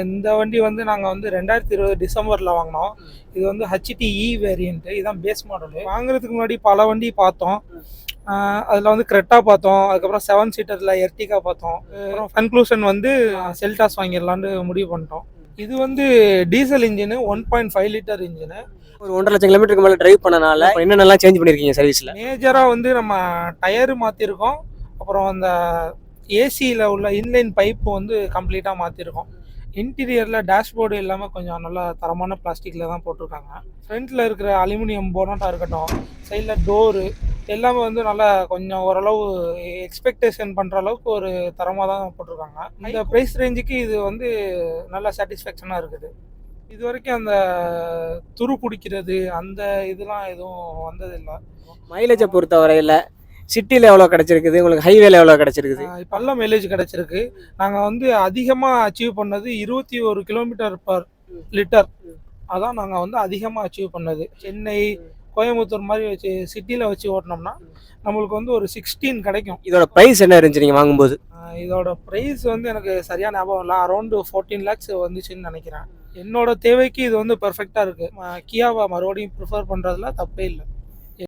இந்த வண்டி வந்து நாங்கள் வந்து 2020 டிசம்பரில் வாங்கினோம். இது வந்து HTE வேரியண்ட்டு, இதுதான் பேஸ் மாடலு. வாங்குறதுக்கு முன்னாடி பல வண்டி பார்த்தோம். அதில் வந்து கிரெட்டா பார்த்தோம், அதுக்கப்புறம் 7 சீட்டரில் எர்டிகா பார்த்தோம். அப்புறம் கன்க்ளூஷன் வந்து செல்டாஸ் வாங்கிடலான்னு முடிவு பண்ணிட்டோம். இது வந்து டீசல் இன்ஜினு, 1.5 லிட்டர் இன்ஜினு. ஒரு 1.5 லட்சம் கிலோமீட்டருக்கு மேலே டிரைவ் பண்ணனால என்னென்னலாம் சேஞ்ச் பண்ணியிருக்கீங்க சர்வீஸில்? மேஜராக வந்து நம்ம டயரு மாற்றிருக்கோம். அப்புறம் அந்த ஏசியில் உள்ள இன்லைன் பைப்பு வந்து கம்ப்ளீட்டாக மாற்றிருக்கோம். இன்டீரியரில் டேஷ்போர்டு எல்லாமே கொஞ்சம் நல்லா தரமான பிளாஸ்டிக்கில் தான் போட்டிருக்காங்க. ஃப்ரண்ட்டில் இருக்கிற அலுமினியம் போனட்டாக இருக்கட்டும், சைடில் டோரு எல்லாமே வந்து நல்லா கொஞ்சம் ஓரளவு எக்ஸ்பெக்டேஷன் பண்ணுற அளவுக்கு ஒரு தரமாக தான் போட்டிருக்காங்க. இந்த ப்ரைஸ் ரேஞ்சுக்கு இது வந்து நல்லா சாட்டிஸ்ஃபேக்ஷனாக இருக்குது. இது வரைக்கும் அந்த துரு பிடிக்கிறது அந்த இதெல்லாம் எதுவும் வந்ததில்லை. மைலேஜை பொறுத்த வரையில் சிட்டியில் எவ்வளோ கிடச்சிருக்குது, உங்களுக்கு ஹைவேல எவ்வளோ கிடச்சிருக்குது? நல்ல மைலேஜ் கிடச்சிருக்கு. நாங்கள் வந்து அதிகமாக அச்சீவ் பண்ணது 21 கிலோமீட்டர் பர் லிட்டர். அதான் நாங்கள் வந்து அதிகமாக அச்சீவ் பண்ணது. சென்னை, கோயம்புத்தூர் மாதிரி வச்சு சிட்டியில் வச்சு ஓட்டினோம்னா நம்மளுக்கு வந்து ஒரு 16 கிடைக்கும். இதோட ப்ரைஸ் என்ன இருந்துச்சு நீங்கள் வாங்கும்போது? இதோட ப்ரைஸ் வந்து எனக்கு சரியான ஞாபகம் இல்லை. அரௌண்டு 14 lakhs வந்துச்சுன்னு நினைக்கிறேன். என்னோட தேவைக்கு இது வந்து பெர்ஃபெக்டாக இருக்குது. கியாவை மறுபடியும் ப்ரிஃபர் பண்ணுறதுல தப்பே இல்லை.